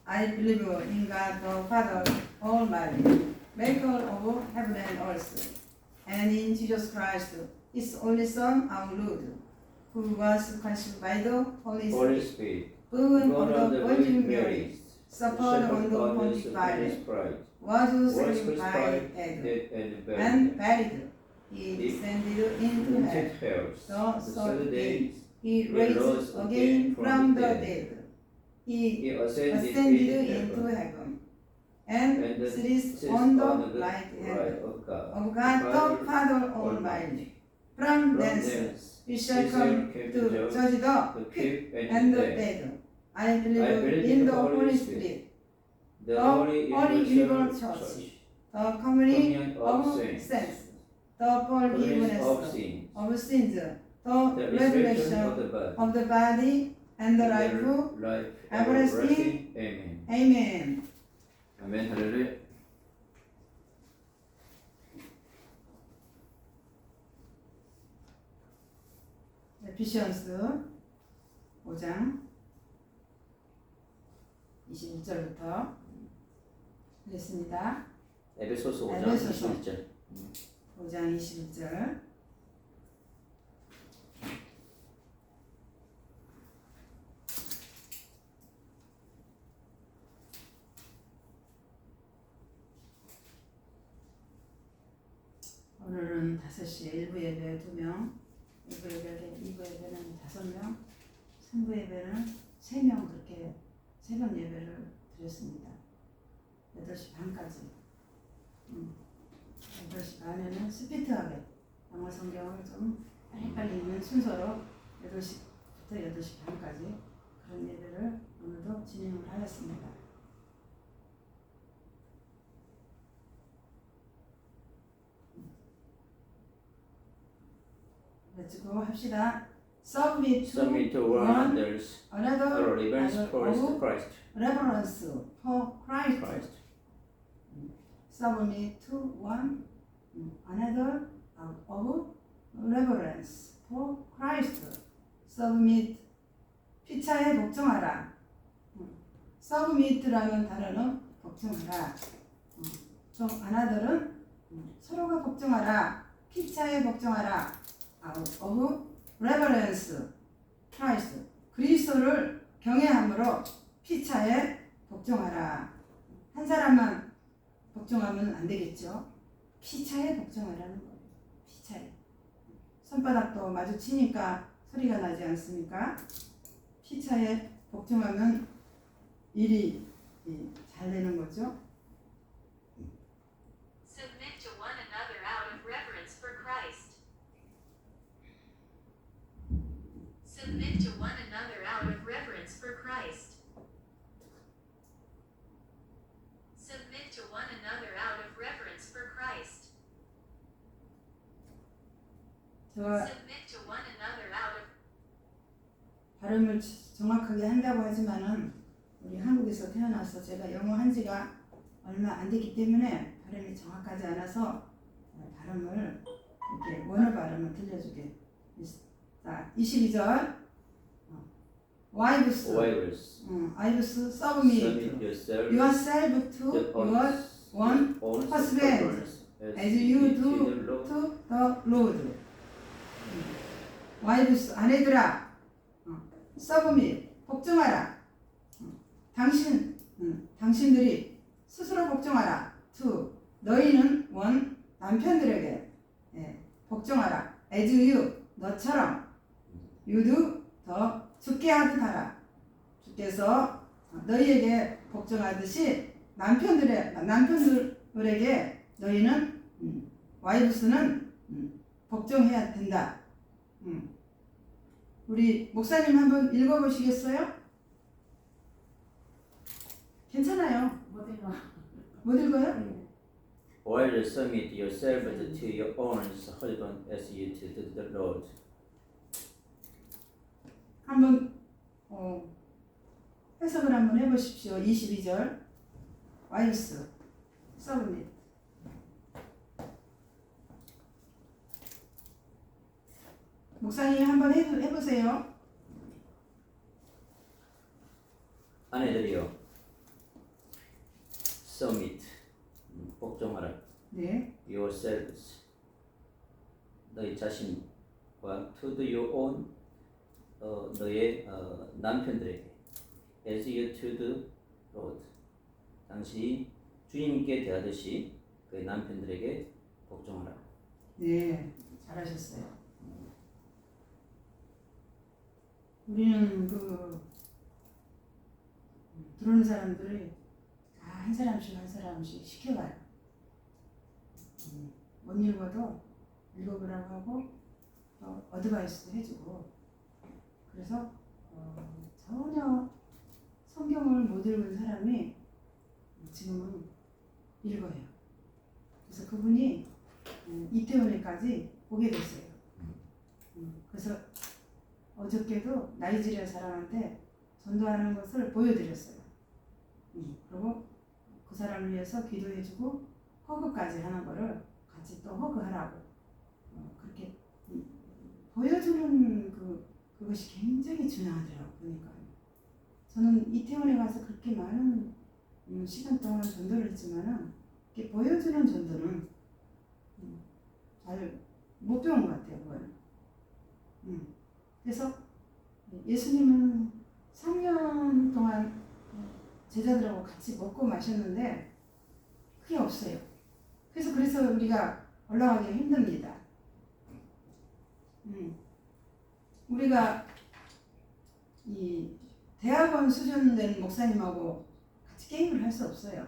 I believe in God the Father Almighty, maker of heaven and earth, and in Jesus Christ, His only Son, our Lord, who was conceived by the Holy Spirit, born of the Virgin Mary, suffered under Pontius Pilate, was crucified, and buried. He descended into hell. The third day, He raised again from the dead. He ascended into heaven, and sits on the right hand of God the Father Almighty. From thence He shall come to judge the quick and the dead. I believe in the Holy Spirit, the Holy Universal Church, the communion of saints, the forgiveness of sins, the resurrection of the body, and the life everlasting. Amen. Amen. 아멘. 할렐루야. 에피시언스 5장 21절부터 읽겠습니다. 에베소서 5장 에베소서 21절. 5장 21절. 오늘은 5시에 1부 예배 2명, 1부 예배는 2부 예배는 5명, 3부 예배는 3명 그렇게 새벽 예배를 드렸습니다. 8시 반까지. 8시 반에는 스피트하게 영어 성경을 좀 빨리빨리 읽는 순서로 8시부터 8시 반까지 그런 예배를 오늘도 진행을 하였습니다. let's go 합시다. Submit to one another reverence for Christ. Reverence for Christ. Submit to one another of reverence for Christ. Submit 피차에 복종하라. Submit라는 단어는 복종하라. 좀 another은 서로가 복종하라. 피차에 복종하라. of reverence Christ. 그리스도를 경외함으로 피차에 복종하라. 한 사람만 복종하면 안 되겠죠. 피차에 복종하라는 거예요. 피차에. 손바닥도 마주치니까 소리가 나지 않습니까? 피차에 복종하면 일이 잘 되는 거죠. Submit to one another out of reverence for Christ. Submit to one another out of reverence for Christ. Submit to one another out of reverence for Christ. 제가 Submit to one another out of 발음을 정확하게 한다고 하지만은 우리 한국에서 태어나서 제가 영어 한 지가 얼마 안 됐기 때문에 발음이 정확하지 않아서 발음을 이렇게 원어 발음을 들려주게. 자, 22절. Wives, submit yourself to your own husband as you do to the Lord. Wives, 아내들아, submit, 복종하라. 당신들이 스스로 복종하라. to, 너희는 원, 남편들에게 복종하라. as you, 너처럼. you do, 더 주께 하듯 하라. 주께서 너희에게 복종하듯이 남편들에게 너희는 와이프스는 복종해야 된다. 우리 목사님 한번 읽어보시겠어요? 괜찮아요. 못 읽어요? While submit yourself to your own husband as you to the Lord. 한번 해석을 한번 해보십시오. 22절 와이프스 서브밋. 목사님 한번 해보세요. 아내들이요, submit 복종하라. 네. yourselves 너희 자신과 to your own 너의 남편들에게 as you to the Lord 당시 주님께 대하듯이 그의 남편들에게 복종하라. 네. 잘하셨어요. 우리는 들어오는 사람들이 다 한 사람씩 시켜봐요. 못 읽어도 읽어보라고 하고 또 어드바이스도 해주고 그래서 전혀 성경을 못 읽은 사람이 지금은 읽어요. 그래서 그분이 이태원에까지 오게 됐어요. 그래서 어저께도 나이지리아 사람한테 전도하는 것을 보여드렸어요. 그리고 그 사람을 위해서 기도해주고 허그까지 하는 거를 같이 또 허그하라고 그렇게 보여주는 그것이 굉장히 중요하더라고요. 보니까 저는 이태원에 가서 그렇게 많은 시간 동안 전도를 했지만은 이렇게 보여주는 전도는 잘 못 배운 것 같아요. 그거는. 그래서 예수님은 3년 동안 제자들하고 같이 먹고 마셨는데 그게 없어요. 그래서 우리가 올라가기 힘듭니다. 우리가 이 대학원 수준 된 목사님하고 같이 게임을 할 수 없어요.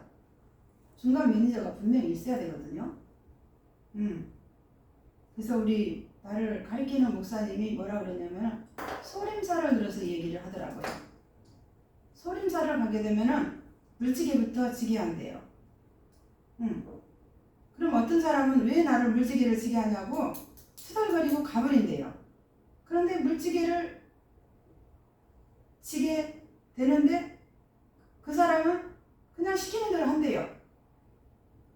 중간 매니저가 분명히 있어야 되거든요. 그래서 우리 나를 가리키는 목사님이 뭐라 그랬냐면 소림사를 들어서 얘기를 하더라고요. 소림사를 가게 되면은 물지개부터 지게 한대요. 그럼 어떤 사람은 왜 나를 물지개를 지게 하냐고 투덜거리고 가버린대요. 그런데 물지개를 지게 되는데 그 사람은 그냥 시키는 대로 한대요.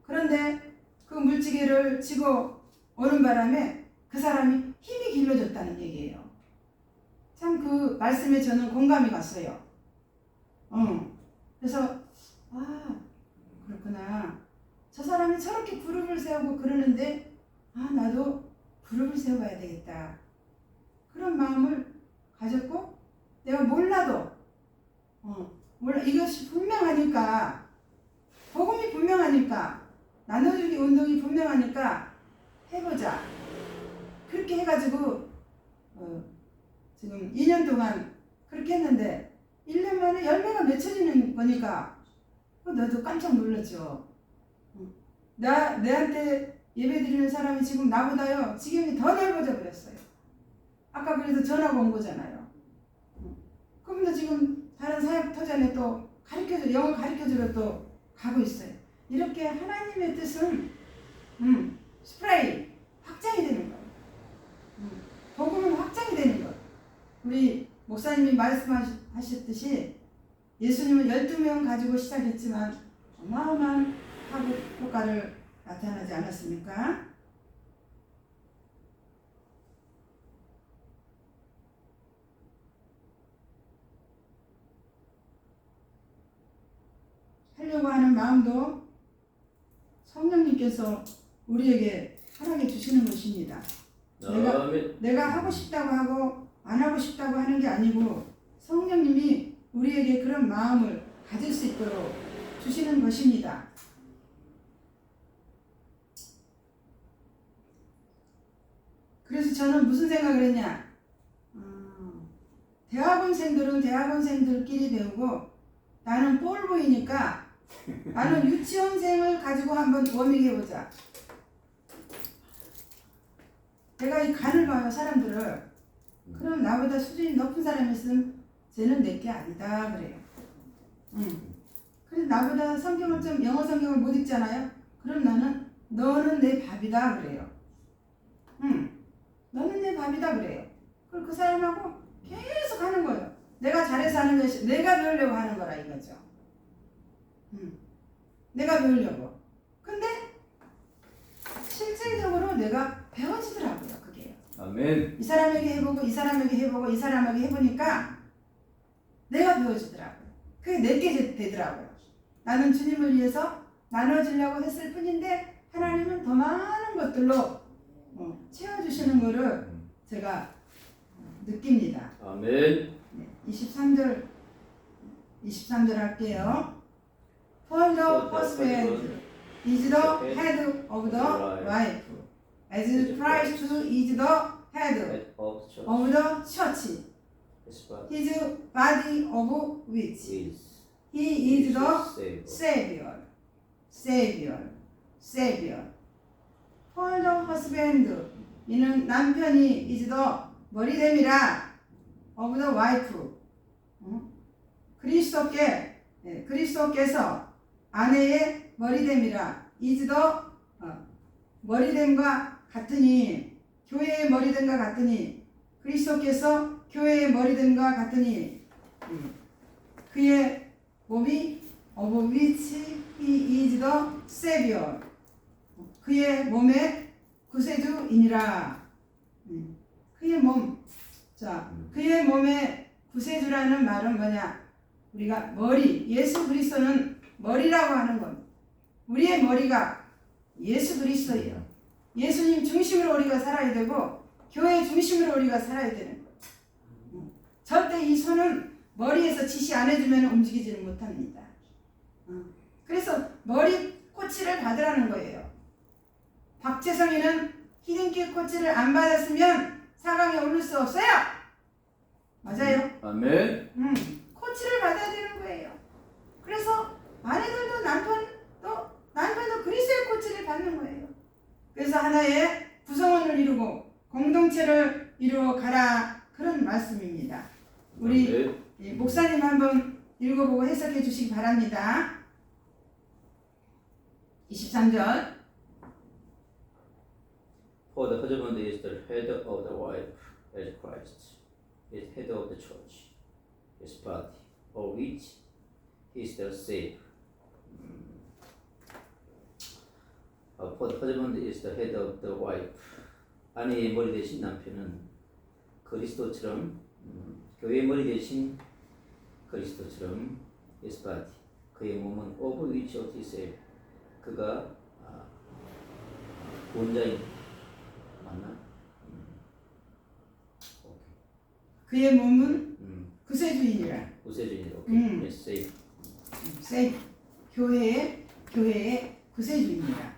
그런데 그 물지개를 지고 오는 바람에 그 사람이 힘이 길러졌다는 얘기예요. 참 그 말씀에 저는 공감이 갔어요. 그래서 그렇구나. 저 사람이 저렇게 그룹을 세우고 그러는데 나도 그룹을 세워봐야 되겠다. 그런 마음을 가졌고 내가 몰라도 이것이 분명하니까 복음이 분명하니까 나눠주기 운동이 분명하니까 해보자. 그렇게 해가지고 지금 2년 동안 그렇게 했는데 1년 만에 열매가 맺혀지는 거니까 너도 깜짝 놀랐죠. 내한테 예배드리는 사람이 지금 나보다요 지경이 더 넓어져 버렸어요. 아까 그래서 전화가 온 거잖아요. 그분도 지금 다른 사역터전에 또 영어 가르쳐주러 또 가고 있어요. 이렇게 하나님의 뜻은 스프레이 확장이 되는 거예요. 복음은 확장이 되는 거예요. 우리 목사님이 말씀하셨듯이 예수님은 12명 가지고 시작했지만 어마어마한 효과를 나타나지 않았습니까? 하려고 하는 마음도 성령님께서 우리에게 허락해 주시는 것입니다. 내가 하고 싶다고 하고 안 하고 싶다고 하는 게 아니고 성령님이 우리에게 그런 마음을 가질 수 있도록 주시는 것입니다. 그래서 저는 무슨 생각을 했냐? 대학원생들은 대학원생들끼리 배우고 나는 볼보이니까 나는 유치원생을 가지고 한번 워밍해보자. 내가 이 간을 봐요, 사람들을. 그럼 나보다 수준이 높은 사람이 있으면 쟤는 내게 아니다 그래요. 그래서 나보다 영어 성경을 못 읽잖아요. 그럼 너는 내 밥이다 그래요. 너는 내 밥이다 그래요. 그리고 그 사람하고 계속 하는 거예요. 내가 잘해서 하는 것이 내가 배우려고 하는 거라 이거죠. 내가 배우려고. 근데 실질적으로 내가 배워지더라고요. 그게요. 아멘. 이 사람에게 해보고 이 사람에게 해보고 이 사람에게 해보니까 내가 배워지더라고요. 그게 내게 되더라고요. 나는 주님을 위해서 나눠주려고 했을 뿐인데 하나님은 더 많은 것들로 채워주시는 것을 제가 느낍니다. 아멘. 23절 할게요. For the husband is the head of the wife, as Christ is the head Head of church. of the church, His body his body of which is he is the Savior. Savior. For the husband, 이는 남편이 is the 머리됨이라 of the wife. 그리스도께서 아내의 머리됨이라 is the 머리됨과 같으니, 교회의 머리됨과 같으니, 그리스도께서 교회의 머리됨과 같으니, 그의 몸이 of which he is the Savior. 그의 몸의 구세주이니라. 그의 몸. 자, 그의 몸의 구세주라는 말은 뭐냐? 우리가 머리, 예수 그리스도는 머리라고 하는 것. 우리의 머리가 예수 그리스도예요. 예수님 중심으로 우리가 살아야 되고 교회 중심으로 우리가 살아야 되는 것. 절대 이 손은 머리에서 지시 안 해주면 움직이지는 못합니다. 그래서 머리 코치를 받으라는 거예요. 박재성이는 히딩키 코치를 안 받았으면 4강에 오를 수 없어요. 맞아요. 아멘. 코치를 받아야 되는 거예요. 그래서 아내들도 남편도 그리스도의 코치를 받는 거예요. 그래서 하나의 구성원을 이루고 공동체를 이루어 가라, 그런 말씀입니다. 우리 목사님 한번 읽어보고 해석해 주시기 바랍니다. 23절. For the husband is the head of the wife, as Christ is head of the church, his body, of which he is the Savior. For the husband is the head of the wife. 아내의 머리 대신 남편은 그리스도처럼, 교회의 머리 대신 그리스도처럼 his body, 그의 몸은 of which of his Savior. 그가 원자인 맞나? 그의 몸은 구세주이니라. 구세주이니라. 오케이. Yes, Savior. 교회의 구세주입니다.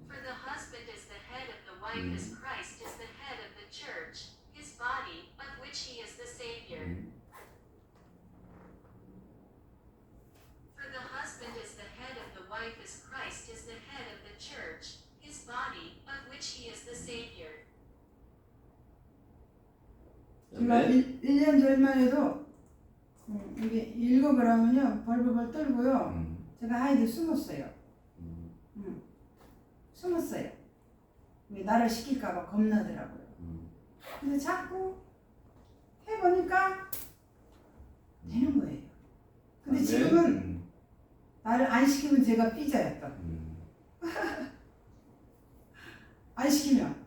For the husband is the head of the wife as Christ is the head of the church, his body, of which he is the Savior. For the husband is the head of the wife as Christ is the head of the church, his body, of which he is the Savior. 제가 1년 전만 해도 이게 읽어보라면요 벌벌 떨고요. 제가 하이드 숨었어요. 숨었어요. 왜 나를 시킬까봐 겁나더라고요. 근데 자꾸 해보니까 되는 거예요. 근데 지금은 나를 안 시키면 제가 삐져요 또. 안 시키면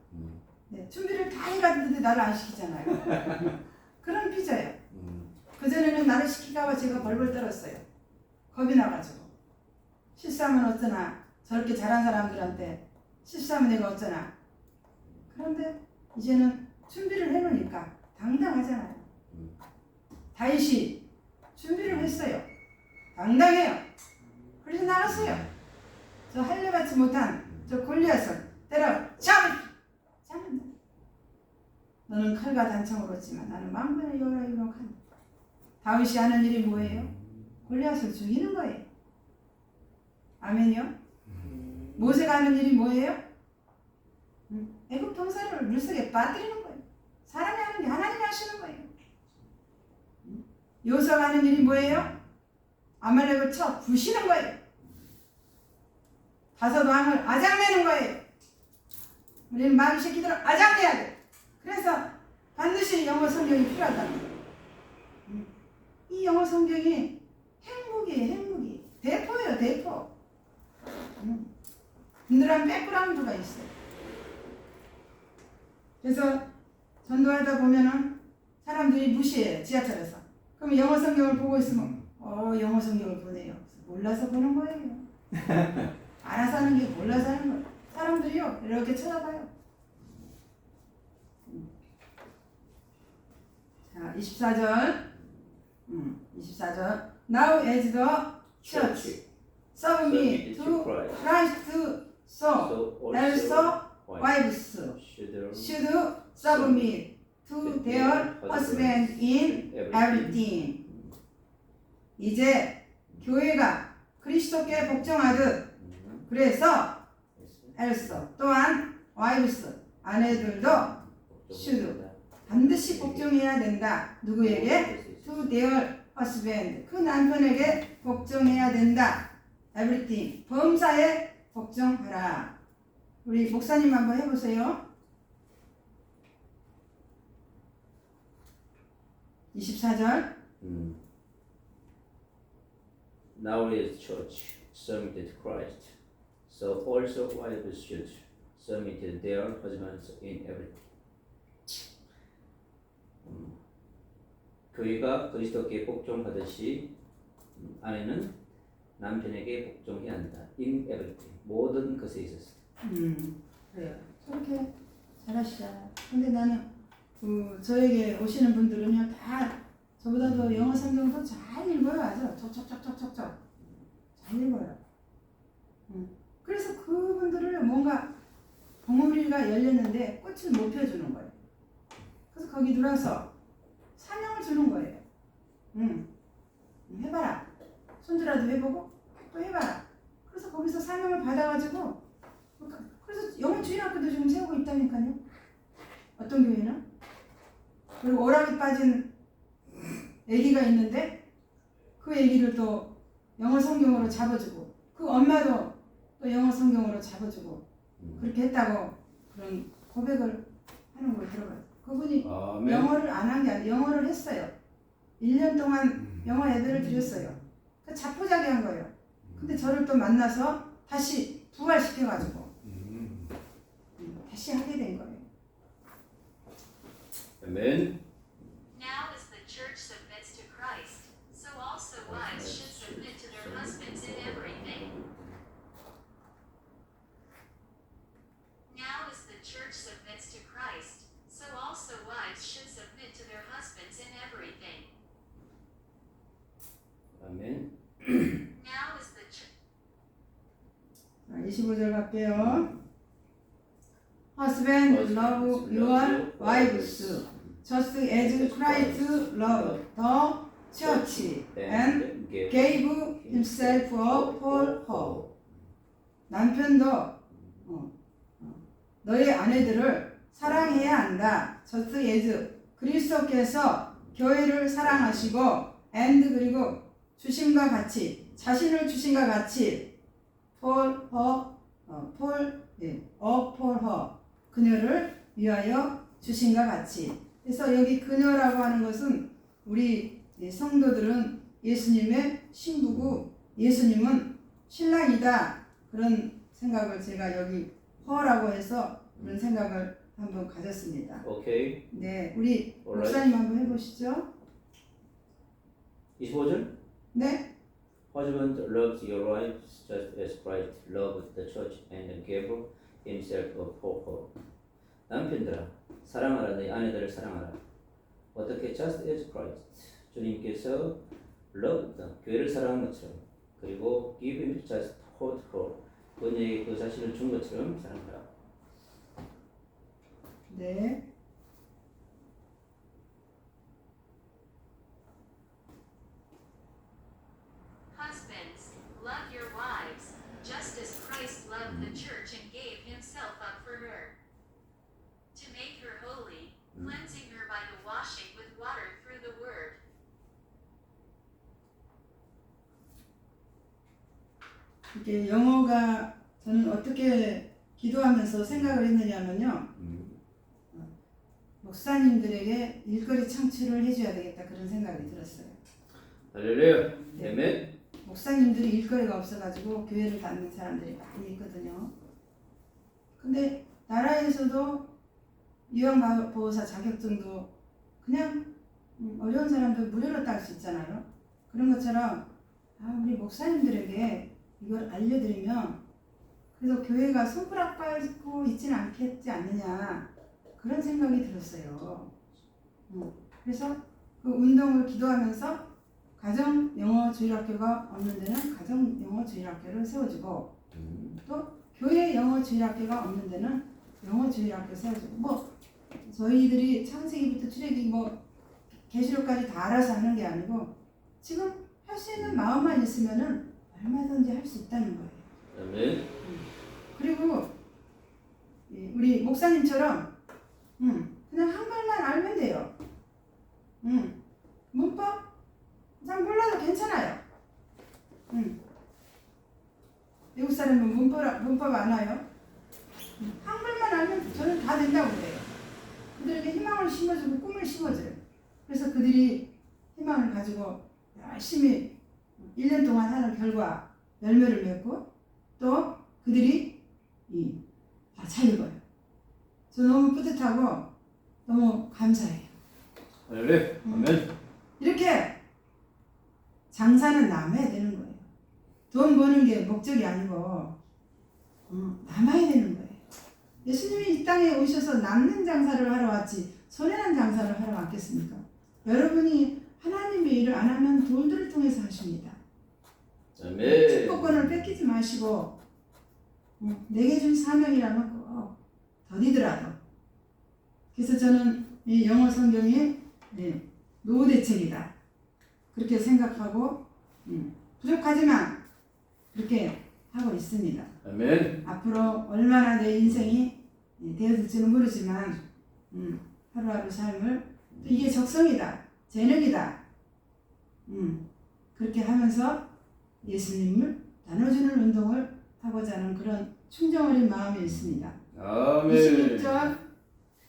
네, 준비를 다 해갔는데 나를 안 시키잖아요. 그럼 삐져요. 그전에는 나를 시킬까봐 제가 벌벌 떨었어요. 겁이 나가지고. 실수하면 어쩌나, 저렇게 잘한 사람들한테 실수하면 내가 어쩌나. 그런데 이제는 준비를 해놓으니까 당당하잖아요. 다윗이 준비를 했어요. 당당해요. 그래서 나갔어요. 저 할례받지 못한 저 골리앗을 때려 잡는다. 너는 칼과 단창으로 얻지만 나는 만군의 여호와의 이름으로 간다. 다윗이 하는 일이 뭐예요? 골리앗을 죽이는 거예요. 아멘이요? 모세가 하는 일이 뭐예요? 애굽 동산을 물속에 빠뜨리는 거예요. 사람이 하는 게 하나님이 하시는 거예요. 요사가 하는 일이 뭐예요? 아말렉을 쳐 부시는 거예요. 다섯 왕을 아장내는 거예요. 우리는 마귀 새끼들을 아장내야 돼. 그래서 반드시 영어 성경이 필요하다는 거예요. 이 영어 성경이 핵무기예요. 핵무기. 대포예요. 대포. 든든한 백그라운드가 있어요. 그래서 전도하다 보면은 사람들이 무시해요. 지하철에서. 그럼 영어 성경을 보고 있으면 영어 성경을 보내요. 몰라서 보는 거예요. 알아서 하는 게 몰라서 하는 거예요. 사람들이요 이렇게 쳐다봐요. 자, 24절. 24절. Now as the church submit to Christ, so also wives should submit to their husband in everything. 이제 교회가 그리스도께 복종하듯 그래서 else 또한 wives 아내들도 should 반드시 복종해야 된다. 누구에게? To their husband 그 남편에게 복종해야 된다. everything 범사에 복종하라. 우리 목사님 한번 해보세요. 24절. Now is church submitted to Christ, so also wives should submit to their husbands in everything. 교회가 그리스도께 복종하듯이 아내는 남편에게 복종해야 한다. In everything 모든 것에 있어서. 그래요. 저렇게 잘하시잖아요. 근데 나는 저에게 오시는 분들은요 다 저보다도 영어 성경도 잘 읽어요. 아주 척척척척척척 잘 읽어요. 그래서 그분들을 뭔가 봉우리가 열렸는데 꽃을 못 펴주는 거예요. 그래서 거기 들어서 사명을 주는 거예요. 해봐라. 손주라도 해보고 또 해봐라. 그래서 거기서 사명을 받아가지고 그래서 영어 주일학교도 지금 세우고 있다니까요. 어떤 교회는. 그리고 오락이 빠진 애기가 있는데 그 애기를 또 영어 성경으로 잡아주고 그 엄마도 또 영어 성경으로 잡아주고 그렇게 했다고 그런 고백을 하는 걸 들어봐요. 그분이 영어를 안 한 게 아니라 영어를 했어요. 1년 동안 영어 예배를 드렸어요. 그 자포자기한 거예요. 근데 저를 또 만나서 다시 부활시켜가지고 다시 하게 된 거예요. 아멘. Now as the church submits to Christ, so also wives should submit to their husbands in everything. Now as the church submits to Christ, so also wives should submit to their husbands in everything. 아멘. Now as the church 25절 갈게요. Husband, love your wives, just as Christ loved the church and gave himself up for her. 남편도 너의 아내들을 사랑해야 한다. just as 그리스도께서 교회를 사랑하시고 and 그리고 주심과 같이 자신을 주심과 같이 for her 그녀를 위하여 주신과 같이. 그래서 여기 그녀라고 하는 것은 우리 성도들은 예수님의 신부고 예수님은 신랑이다. 그런 생각을 제가 여기 허라고 해서 그런 생각을 한번 가졌습니다. 오케이. 네, 우리 목사님 한번 해보시죠. 25절. 네. Husband loves your wives just as Christ loved the church and gave himself up for her. 남편들아 사랑하라. 너희 아내들을 사랑하라. 어떻게 just as Christ 주님께서 loved 교회를 사랑한 것처럼 그리고 give him just for her 그녀에게 그 자신을 준 것처럼 사랑하라. 네. husbands, love your wives, just as Christ loved the church and gave himself up for her, to make her holy, cleansing her by the washing with water through the word. 이게 영어가 저는 어떻게 기도하면서 생각을 했느냐면요. 목사님들에게 일거리 창출을 해줘야 되겠다 그런 생각이 들었어요. 할렐루야. 네. 아멘. 목사님들이 일거리가 없어가지고 교회를 다니는 사람들이 많이 있거든요. 근데 나라에서도 요양보호사 자격증도 그냥 어려운 사람들 무료로 딸 수 있잖아요. 그런 것처럼 우리 목사님들에게 이걸 알려드리면 그래서 교회가 손가락밟고 있지는 않겠지 않느냐 그런 생각이 들었어요. 그래서 그 운동을 기도하면서 가정 영어 주일학교가 없는 데는 가정 영어 주일학교를 세워주고 또 교회 영어 주일학교가 없는 데는 영어 주일학교 세워주고 뭐 저희들이 창세기부터 출애굽기 뭐 계시록까지 다 알아서 하는 게 아니고 지금 할 수 있는 마음만 있으면은 얼마든지 할 수 있다는 거예요. 아멘. 그리고 우리 목사님처럼 그냥 한글만 알면 돼요. 문법 잘 몰라도 괜찮아요. 외국 사람은 문법 안 와요. 한글만 알면 저는 다 된다고 그래요. 그들에게 희망을 심어주고 꿈을 심어줘요. 그래서 그들이 희망을 가지고 열심히 1년 동안 하는 결과 열매를 맺고 또 그들이 잘 읽어요. 저 너무 뿌듯하고 너무 감사해요. 할렐루야. 아멘. 이렇게 장사는 남아야 되는 거예요. 돈 버는 게 목적이 아니고 남아야 되는 거예요. 예수님이 이 땅에 오셔서 남는 장사를 하러 왔지 손해난 장사를 하러 왔겠습니까? 여러분이 하나님의 일을 안 하면 돈들을 통해서 하십니다. 아멘. 축복권을 뺏기지 마시고 내게 준 사명이라면 꼭 더디더라도 그래서 저는 이 영어 성경이 노후대책이다 그렇게 생각하고 부족하지만 그렇게 하고 있습니다. 아멘. 앞으로 얼마나 내 인생이 되어질지는 모르지만 하루하루 삶을 이게 적성이다 재능이다 그렇게 하면서 예수님을 나눠주는 운동을 하고자 하는 그런 충정어린 마음이 있습니다. 아멘. 26절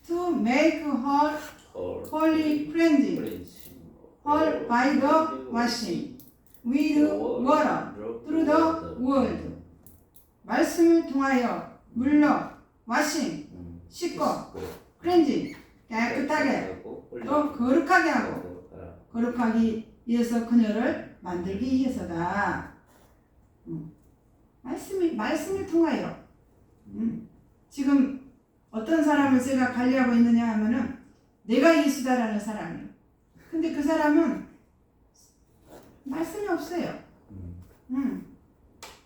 To make her holy cleansing her by the washing with water through the word 말씀을 통하여 물로 washing 씻고 cleansing 깨끗하게 또 거룩하게 하고 거룩하기 위해서 그녀를 만들기 위해서다. 말씀을 통하여 지금 어떤 사람을 제가 관리하고 있느냐 하면은 내가 예수다라는 사람이에요. 근데 그 사람은 말씀이 없어요.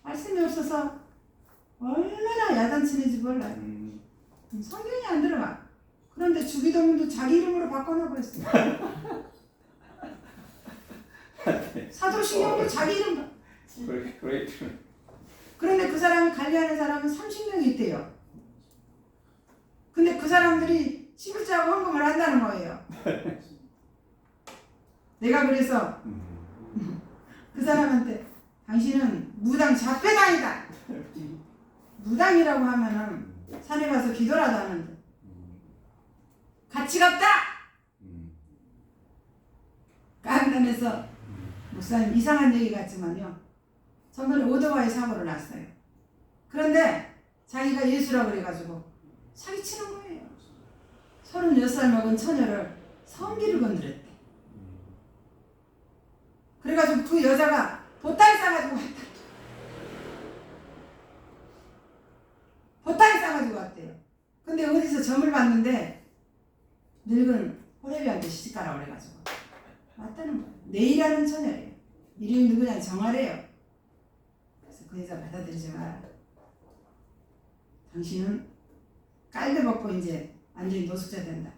말씀이 없어서 얼마나 야단치는지 몰라요. 성경이 안 들어가. 그런데 주기도문도 자기 이름으로 바꿔놔버렸어요. 사도신경도 자기 이름. 그런데 그 사람이 관리하는 사람은 30명이 있대요. 근데 그 사람들이 11조하고 헌금을 한다는 거예요. 내가 그래서 그 사람한테 당신은 무당 잡배당이다. 무당이라고 하면은 산에 가서 기도라도 하는데 가치가 없다. 깐단해서 목사님 이상한 얘기 같지만요. 저번에 오토바이 사고를 났어요. 그런데 자기가 예수라고 그래가지고 사기치는 거예요. 36살 먹은 처녀를 성기를 건드렸대. 그래가지고 그 여자가 보따리 싸가지고 왔다. 보따리 싸가지고 왔대요. 근데 어디서 점을 봤는데 늙은 호레비한테 시집가라고 그래가지고 왔다는 거예요. 내일하는 처녀래요. 이름이 누구냐 정하래요. 그래서 그 여자 받아들이지 마라. 당신은 깔대 벗고 이제 완전히 노숙자 된다.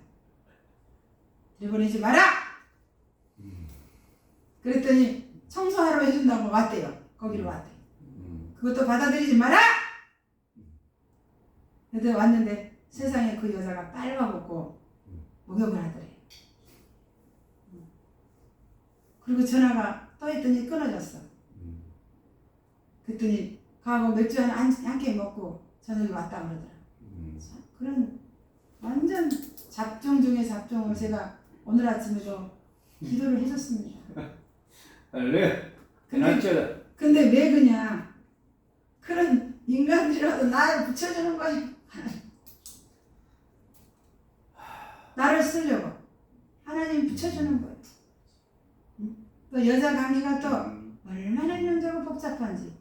들여보내지 마라! 그랬더니 청소하러 해준다고 왔대요. 거기로 왔대요. 그것도 받아들이지 마라! 그래서 왔는데 세상에 그 여자가 빨가벗고 목욕을 하더래요. 그리고 전화가 또 했더니 끊어졌어. 그랬더니 가고 맥주 한 캔 먹고 저녁에 왔다 그러더라. 그런 완전 잡종 중에 잡종을 제가 오늘 아침에도 기도를 해줬습니다. 근데 왜 그냥 그런 인간들이라도 나를 붙여주는 거야. 나를 쓰려고 하나님 붙여주는 거예요. 또 여자 관계가 또 얼마나 이런저런 복잡한지.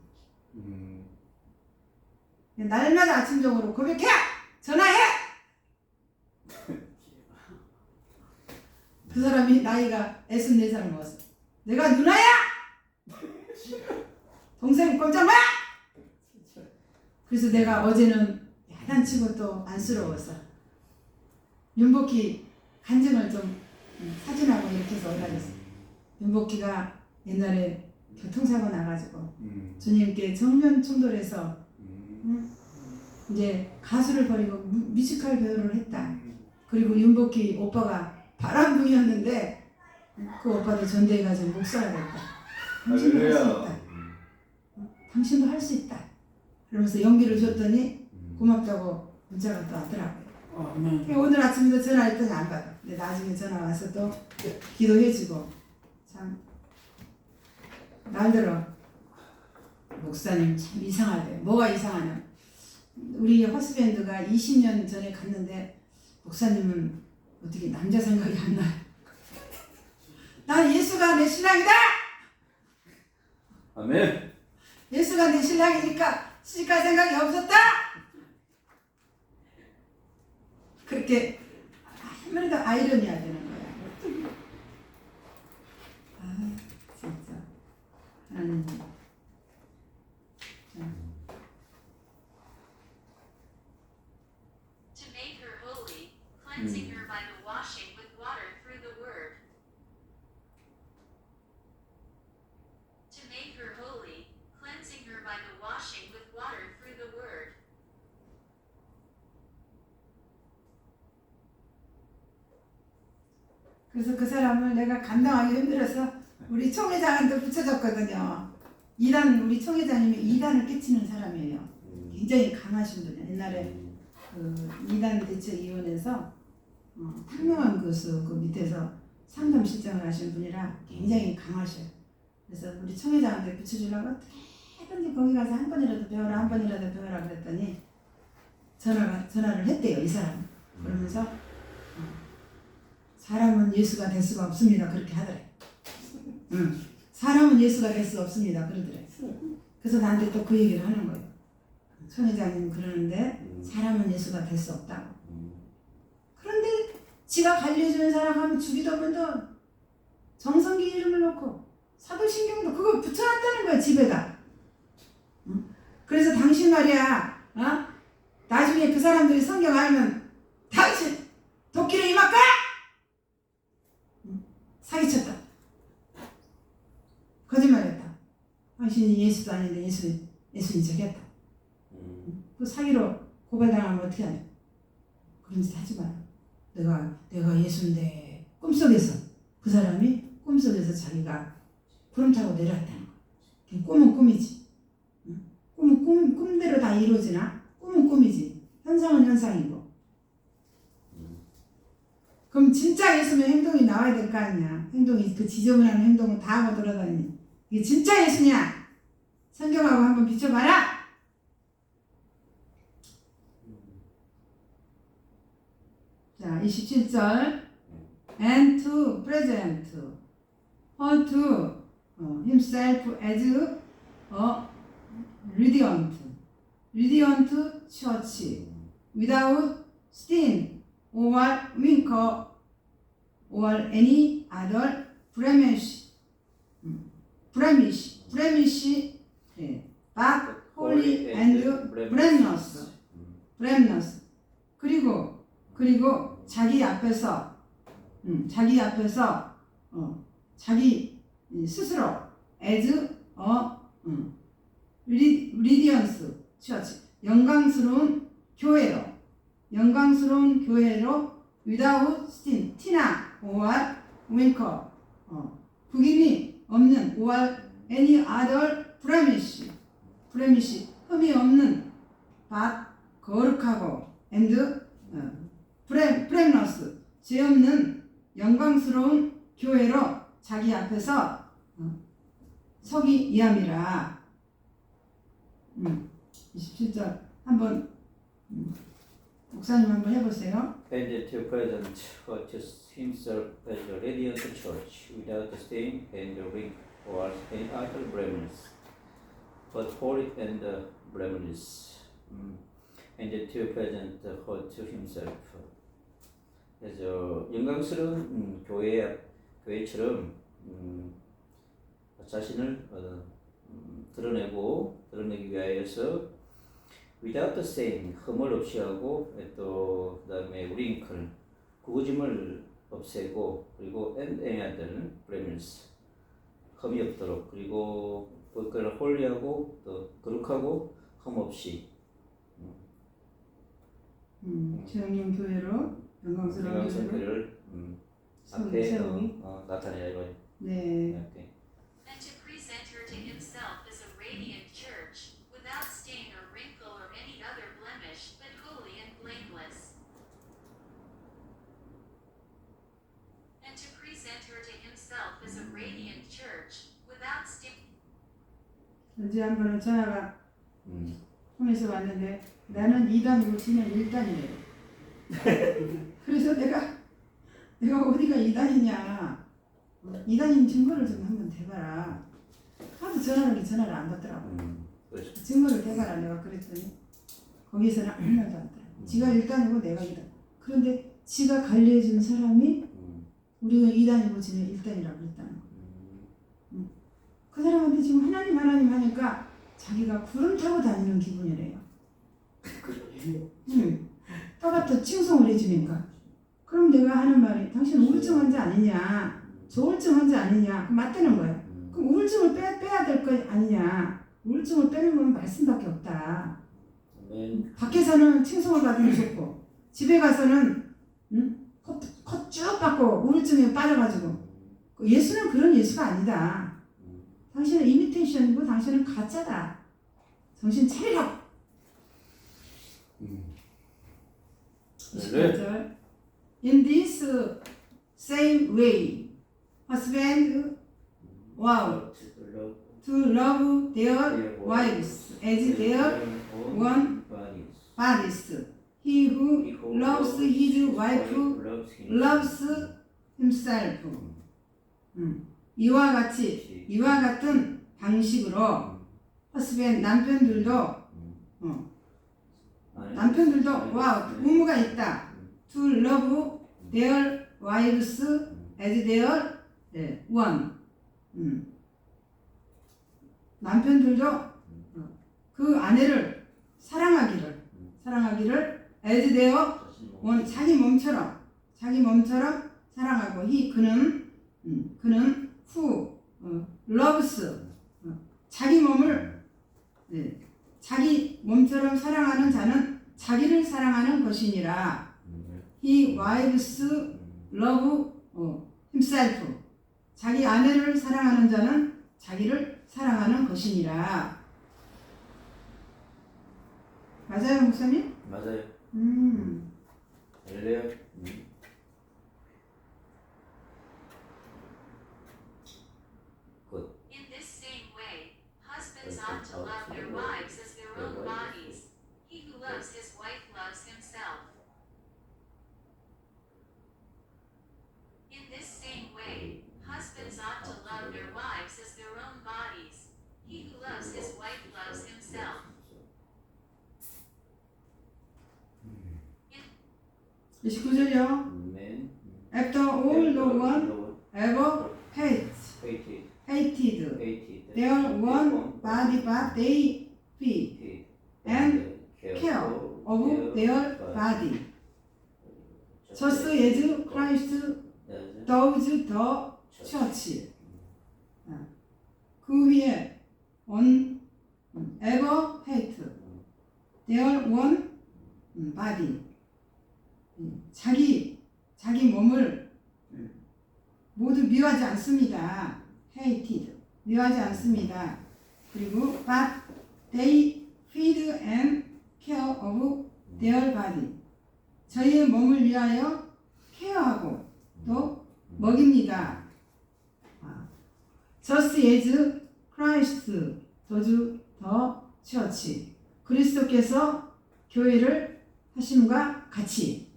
날마다 아침적으로 고백해! 전화해! 그 사람이 나이가 64살 먹었어. 내가 누나야! 동생 꼼짝마! 그래서 내가 어제는 야단치고 또 안쓰러웠어. 윤복희 간증을 좀 사진하고 이렇게 해서 올라갔어. 윤복희가 옛날에 교통사고 나가지고 주님께 정면 충돌해서 이제 가수를 버리고 뮤지컬 배우를 했다. 그리고 윤복희 오빠가 바람둥이였는데 그 오빠도 전대해가지고 목사가 됐다. 당신도 할 수 있다. 당신도 할 수 있다. 그러면서 용기를 줬더니 고맙다고 문자가 또 왔더라고요. 오늘 아침에도 전화했더니 안 받아. 근데 나중에 전화 와서 또 기도해주고. 참 말들어 목사님 참 이상하대. 뭐가 이상하냐? 우리 허스밴드가 20년 전에 갔는데 목사님은 어떻게 남자 생각이 안 나요? 난 예수가 내 신랑이다. 아멘. 예수가 내 신랑이니까 시집갈 생각이 없었다. 그렇게 아무래도 아이러니해야 되는 거야. 아 진짜 하나님. To make her holy, cleansing her by the washing with water through the word. To make her holy, cleansing her by the washing with water through the word. 그래서 그 사람을 내가 감당하기 힘들어서 우리 총회장한테 붙여줬거든요. 우리 총회장님이 이단을 깨치는 사람이에요. 굉장히 강하신 분이에요. 옛날에 그 이단 대책위원회에서 탁명한 교수 그 밑에서 상담실장을 하신 분이라 굉장히 강하셔요. 그래서 우리 총회장한테 붙여주려고 어떻게든지 거기 가서 한 번이라도 배워라 그랬더니 전화를 했대요. 이 사람. 그러면서 사람은 예수가 될 수가 없습니다. 그렇게 하더래. 사람은 예수가 될 수 없습니다. 그러더래. 그래서 나한테 또 그 얘기를 하는 거예요. 송 회장님 그러는데 사람은 예수가 될 수 없다고. 그런데 지가 관리해주는 사람 하면 주기도문도 정성기 이름을 놓고 사도신경도 그거 붙여놨다는 거야 집에다. 그래서 당신 말이야 나중에 그 사람들이 성경 알면 당신 도끼를 임할 거야! 사기쳤다. 거짓말했다. 당신이 예수도 아닌데 예수인 척했다. 그 사기로 고발당하면 어떻게 하냐? 그런 짓 하지 마라. 내가 예수인데 꿈속에서 그 사람이 꿈속에서 자기가 구름 타고 내려왔다는 거야. 꿈은 꿈이지. 꿈은 꿈대로 다 이루어지나? 꿈은 꿈이지. 현상은 현상이고. 그럼 진짜 예수면 행동이 나와야 될 거 아니야. 행동이 그 지저분한 행동은 다 하고 돌아다니니 이게 진짜 예수냐? 성경하고 한번 비춰봐라. 자, 27절 and to present unto himself as a radiant church without stain or wrinkle or any other blemish, but holy and blameless. 그리고 자기 앞에서 자기 스스로 as a radiance church 영광스러운 교회로 without stain 티나 or wrinkle 구김이 없는 or any other blemish 흠이 없는 but 거룩하고 and blameless 죄 없는 영광스러운 교회로 자기 앞에서 서기 이함이라. 27절 한번 목사님 한번 해보세요. And to present himself as a radiant church without stain and wrinkle or any other blemishes, but holy and blameless. And to present her to himself. 그래서 영광스러운 교회처럼 자신을 드러내기 위하여서 without sin 흠을 없이 하고 또 그다음에 wrinkle 구부짐을 없애고 그리고 and any other blemishes 흠이 없도록 그리고 그걸 홀리하고 또 거룩하고 흠 없이 주영용 교회로 영광스러운 교회를 앞에 세우기. 나타내야 이거. 네. 이렇게. And to present her to himself as a radiant church, without stain or wrinkle or any other blemish, but holy and blameless. And to present her to himself as a radiant church, without stain. 언제 한 번은 전화가 통해서 왔는데 나는 2단이고 지는 1단이래요. 그래서 내가 어디가 2단이냐 2단인 증거를 좀 한번 대봐라. 하도 전화를 안 받더라고. 증거를 대봐라 내가 그랬더니 거기서는 아무 말도 안 하더라고. 지가 1단이고 내가 2단. 그런데 지가 관리해준 사람이 우리가 2단이고 지는 1단이라고 그랬다는 거. 그 사람한테 지금 하나님 하니까 자기가 구름 타고 다니는 기분이래요. 떠갖다 칭송을 해주니까. 그럼 내가 하는 말이 당신 우울증 환자 아니냐, 조울증 환자 아니냐, 그럼 맞다는 거야. 그럼 우울증을 빼야 될 거 아니냐. 우울증을 빼는 건 말씀밖에 없다. 밖에서는 칭송을 받으면 좋고 집에 가서는 콧 쭉 받고 우울증에 빠져가지고 예수는 그런 예수가 아니다. 당신은 이미테이션이고 당신은 가짜다. 정신 차리라고. 28절. In this same way, husbands ought to love their wives as their own bodies. He who loves his wife loves himself. 이와 같은 방식으로 남편들도 의무가 있다. To love their wives as their one. 남편들도 그 아내를 사랑하기를 as their one, 자기 몸처럼 사랑하고 그는 who loves 자기 몸을 자기 몸처럼 사랑하는 자는 자기를 사랑하는 것이니라. He wives love himself. 자기 아내를 사랑하는 자는 자기를 사랑하는 것이니라. 맞아요, 목사님? 맞아요. 할렐루야. In this same way, husbands ought to love their wives as their own bodies. He who loves his wife loves himself. In this same way, husbands ought to love their wives as their own bodies. He who loves his wife loves himself. 29절이요. After all no one ever hated their one body, but they feed and care of their body. Just as Christ does the church. 그 위에 ever hate their one body. 자기 몸을 모두 미워하지 않습니다. hated, 미워하지 않습니다. 그리고 but they feed and care of their body. 저희의 몸을 위하여 케어하고 또 먹입니다. Just as Christ does the church. 그리스도께서 교회를 하심과 같이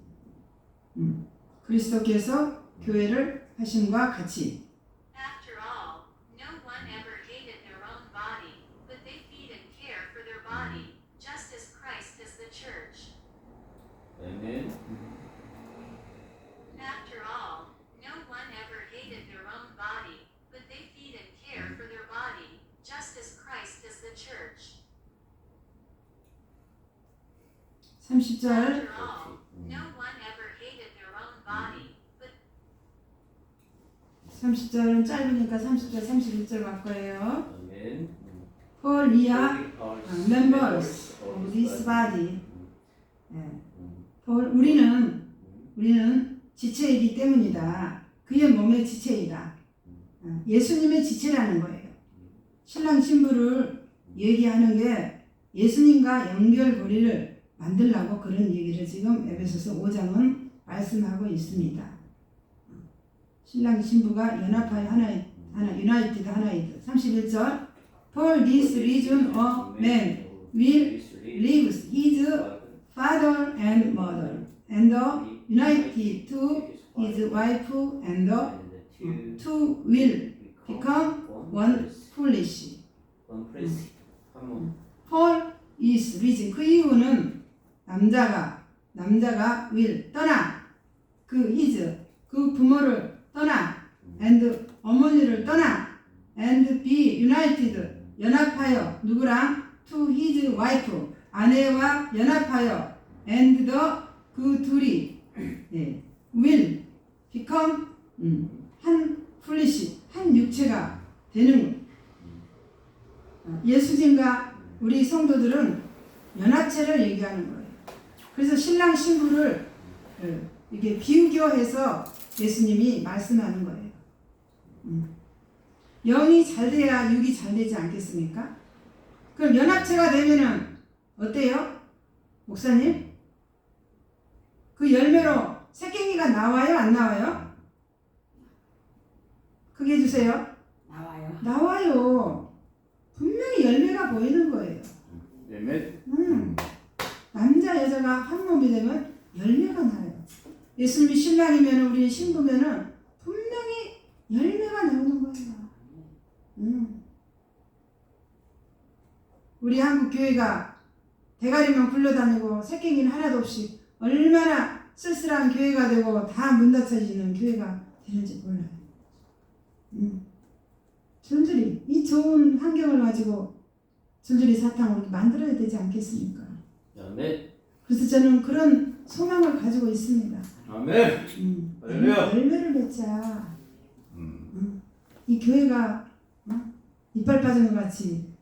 그리스도께서 교회를 하심과 같이 After all, no one ever hated their own body, but they feed and care for their body, just as Christ is the church. 아멘. After all, no one ever hated their own body, but they feed and care for their body, just as Christ is the church. 30절 After all, no one ever hated their own body, but 30절은 짧으니까 30절 31절 갈 거예요. 아멘. For we are We are members of this body. For 우리는 지체이기 때문이다. 그의 몸의 지체이다. 예수님의 지체라는 거예요. 신랑 신부를 얘기하는 게 예수님과 연결고리를 만들라고 그런 얘기를 지금 에베소서 5장은 말씀하고 있습니다. 신랑 신부가 연합하여 하나 유나이티드 하나이드. 31절 For this reason a man will leave his father and mother and united to his wife and the two will become one flesh. One flesh. For is reason. 그 이유는 남자가 will 떠나 그 his 그 부모를 떠나 and 어머니를 떠나 and be united 연합하여 누구랑 to his wife 아내와 연합하여 and the 그 둘이 will become 한 flesh 한 육체가 되는 예수님과 우리 성도들은 연합체를 얘기하는 거예요. 그래서 신랑 신부를 이게 비교해서 예수님이 말씀하는 거예요. 영이 잘 돼야 육이 잘 되지 않겠습니까? 그럼 연합체가 되면은 어때요? 목사님? 그 열매로 새끼가 나와요? 안 나와요? 크게 해주세요. 나와요. 나와요. 분명히 열매가 보이는 거예요. 아멘. 남자 여자가 한 몸이 되면 열매가 나요. 예수님이 신랑이면 우리 신부면은 분명히 열매가 나오는 거예요. 우리 한국 교회가 대가리만 굴러다니고 새끼기는 하나도 없이 얼마나 쓸쓸한 교회가 되고 다 문 닫혀지는 교회가 되는지 몰라요. 줄줄이 이 좋은 환경을 가지고 줄줄이 사탕을 만들어야 되지 않겠습니까? 아멘. 그래서 저는 그런 소망을 가지고 있습니다. 아멘. 할렐루야. 열매를 맺자. 이 교회가 이빨 빠진 것 같이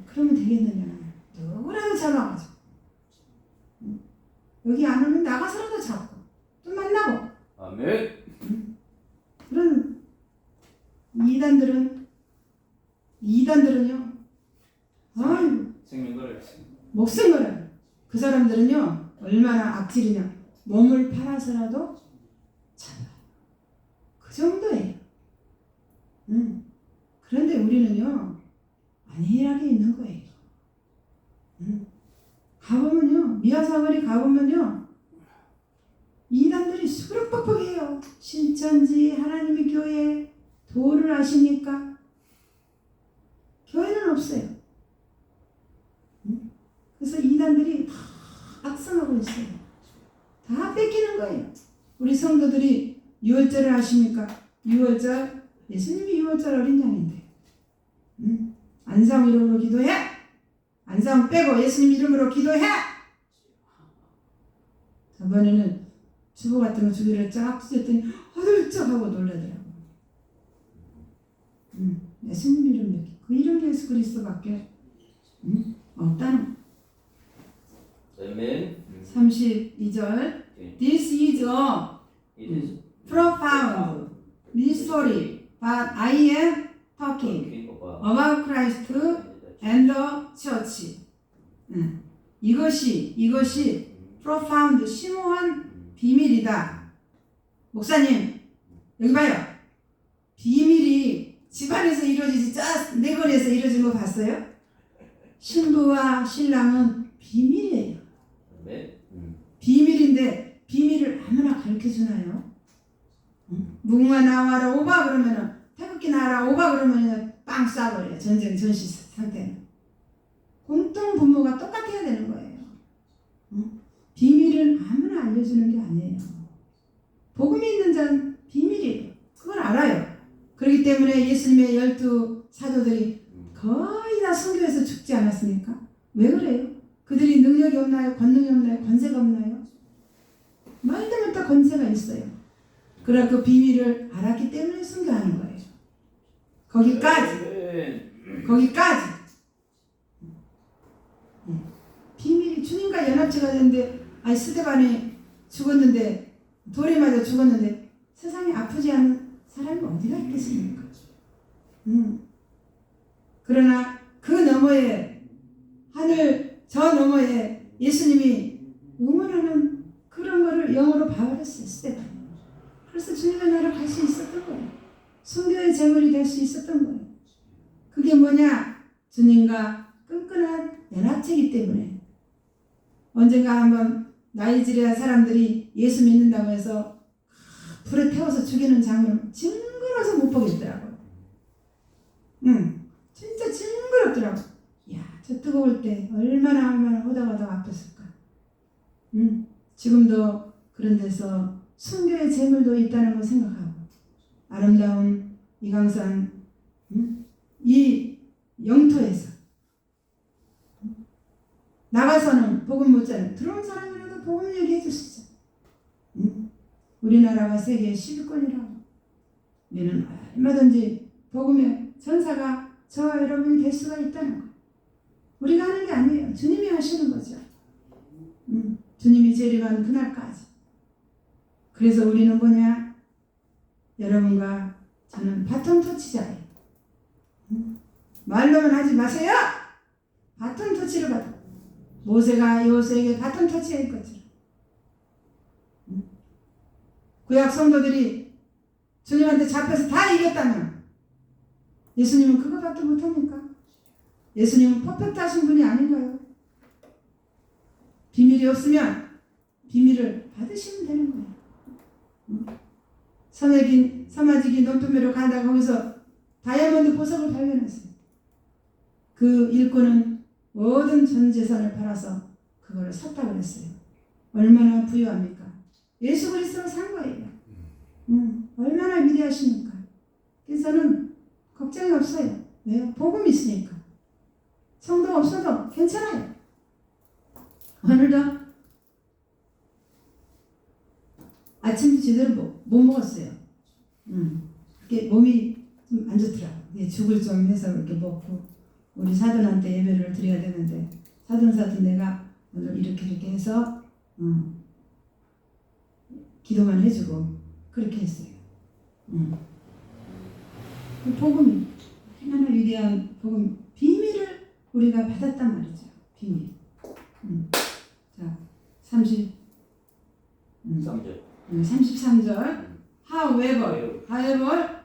그러면 되겠느냐. 누구라도 잡아가지고 여기 안 오면 나가서라도 잡고 또 만나고 아멘. 그런 이단들은요 아이고 생명 걸어요. 목숨 걸어요. 그 사람들은요 얼마나 악질이냐 몸을 팔아서라도 잡아요. 그 정도예요. 그런데 우리는요 안일하게 있는 거예요. 가보면요 미아사거리 가보면요 이단들이 수룩뻑뻑해요. 신천지 하나님의 교회 도를 아십니까? 교회는 없어요. 그래서 이단들이 다 악성하고 있어요. 다 뺏기는 거예요. 우리 성도들이 유월절을 하십니까? 유월절 예수님이 유월절 어린 양인데 안상 이름으로 기도해. 안상 빼고 예수님 이름으로 기도해. 저번에는 주보 같은 거 주기를 쫙 찢었더니 허들쩍하고 놀라더라고. 예수님 이름 그 이름 예수 그리스도밖에 없다는. 아멘. 32절 This is a profound mystery, but I am talking about Christ and the church. 이것이 profound, 심오한 비밀이다. 목사님, 여기 봐요. 비밀이 집안에서 이루어지지 내 거리에서 이루어진 거 봤어요? 신부와 신랑은 비밀이에요. 비밀인데 비밀을 아무나 가르쳐주나요? 무궁화 나와라 오바 그러면은 태극기 나와라 오바 그러면은 빵 쏴버려요. 전쟁 전시 상태는. 공통 분모가 똑같아야 되는 거예요. 비밀은 아무나 알려주는 게 아니에요. 복음이 있는 자는 비밀이에요. 그걸 알아요. 그렇기 때문에 예수님의 12 사도들이 거의 다 선교에서 죽지 않았습니까? 왜 그래요? 그들이 능력이 없나요? 권능이 없나요? 권세가 없나요? 말도 못한 권세가 있어요. 그러나 그 비밀을 알았기 때문에 선교하는 거예요. 거기까지 비밀이 주님과 연합체가 됐는데 스데반이 죽었는데 돌에 맞아 죽었는데 세상에 아프지 않은 사람이 어디가 있겠습니까? 그러나 그 너머에 하늘 저 너머에 예수님이 응원하는 그런 거를 영으로 봐버렸어요. 스데반이. 그래서 주님의 나라로 갈 수 있었던 거예요. 순교의 제물이 될 수 있었던 거예요. 그게 뭐냐? 주님과 끈끈한 연합체이기 때문에. 언젠가 한번 나이지리아 사람들이 예수 믿는다고 해서 불에 태워서 죽이는 장면 징그러워서 못 보겠더라고요. 진짜 징그럽더라고. 야, 저 뜨거울 때 얼마나 호다가다 아팠을까. 지금도 그런 데서 순교의 제물도 있다는 걸 생각하고 아름다운 이강산 이 영토에서 나가서는 복음 못 전해 들어온 사람이라도 복음 얘기해 주시죠. 우리나라가 세계 10위권이라고. 우리는 얼마든지 복음의 전사가 저와 여러분이 될 수가 있다는 거. 우리가 하는 게 아니에요. 주님이 하시는 거죠. 주님이 재림하는 그날까지. 그래서 우리는 뭐냐? 여러분과 저는 바톤 터치자예요. 말로만 하지 마세요. 바톤 터치를 받아. 모세가 여호수아에게 바톤 터치한 것처럼. 구약 성도들이 주님한테 잡혀서 다 이겼다면 예수님은 그거밖에 못합니까? 예수님은 퍼펙트하신 분이 아닌가요? 비밀이 없으면 비밀을 받으시면 되는 거예요. 서마지기 논두매로 가다가 거기서 다이아몬드 보석을 발견했어요. 그 일꾼은 모든 전 재산을 팔아서 그거를 샀다고 그랬어요. 얼마나 부유합니까? 예수 그리스도로 산 거예요. 얼마나 위대하십니까? 그래서는 걱정이 없어요. 왜요? 복음이 있으니까. 성도가 없어도 괜찮아요. 오늘도 아침도 제대로 못 먹었어요. 그게 몸이 좀 안 좋더라고요. 죽을 좀 해서 이렇게 먹고 우리 사돈한테 예배를 드려야 되는데 사돈 내가 오늘 이렇게 해서 기도만 해주고 그렇게 했어요. 그 복음이 얼마나 위대한 복음 비밀을 우리가 받았단 말이죠. 비밀. 자 33절 However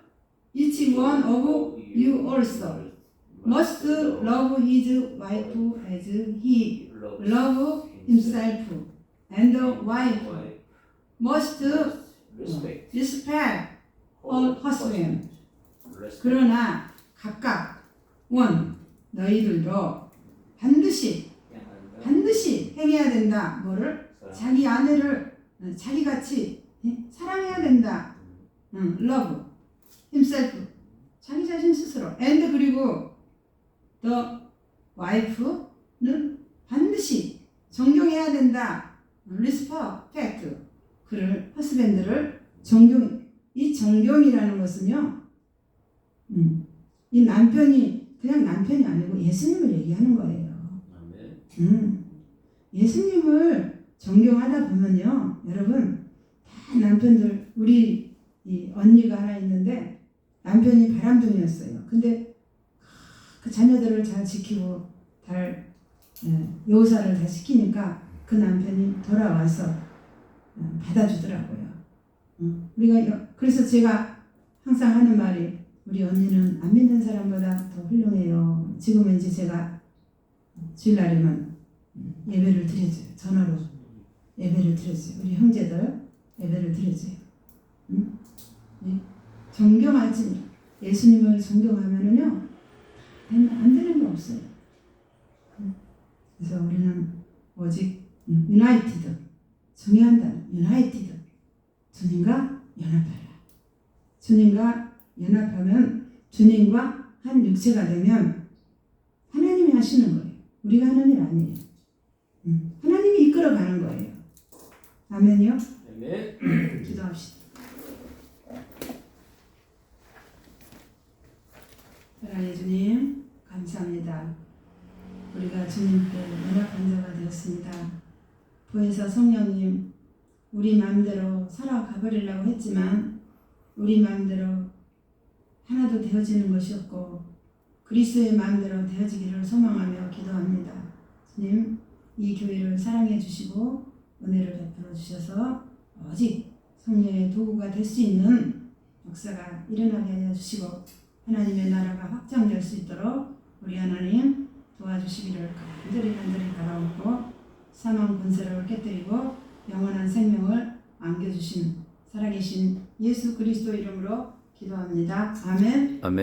each one of you also must love his wife as he loved himself, and the wife must respect her husband. 그러나 각각 너희들도 반드시 행해야 된다. 뭐를? 자기 아내를 자기같이 사랑해야 된다. love himself 자기 자신 스스로 and 그리고 the wife는 반드시 존경해야 된다. respect 그를 husband를 이 존경이라는 것은요. 이 남편이 그냥 남편이 아니고 예수님을 얘기하는 거예요. 예수님을 존경하다 보면요, 여러분 다 남편들 우리 이 언니가 하나 있는데 남편이 바람둥이였어요. 근데 그 자녀들을 잘 지키고 잘 요사를 다 시키니까 그 남편이 돌아와서 받아주더라고요. 우리가 그래서 제가 항상 하는 말이 우리 언니는 안 믿는 사람보다 더 훌륭해요. 지금은 이제 제가 주일날에만 예배를 드려줘요. 전화로. 예배를 드려줘요. 우리 형제들 예배를 드려줘요. 응? 존경하지. 예수님을 존경하면은요 안 되는 게 없어요. 그래서 우리는 오직 유나이티드, 중요한 단어 유나이티드, 주님과 연합하라. 주님과 연합하면 주님과 한 육체가 되면 하나님이 하시는 거예요. 우리가 하는 일 아니에요. 하나님이 이끌어가는 거예요. 아멘요? 아멘. 기도합시다. 사랑해 주님, 감사합니다. 우리가 주님께 연합한 자가 되었습니다. 보혜사 성령님, 우리 마음대로 살아가 버리려고 했지만 우리 마음대로 하나도 되어지는 것이 없고 그리스도의 마음대로 되어지기를 소망하며 기도합니다. 주님, 이 교회를 사랑해 주시고 은혜를 베풀어 주셔서 오직 성령의 도구가 될 수 있는 역사가 일어나게 하여 주시고 하나님의 나라가 확장될 수 있도록 우리 하나님 도와주시기를 간절히 바라옵고 사망 권세를 깨뜨리고 영원한 생명을 안겨주신 살아계신 예수 그리스도 이름으로 기도합니다. 아멘. 아멘.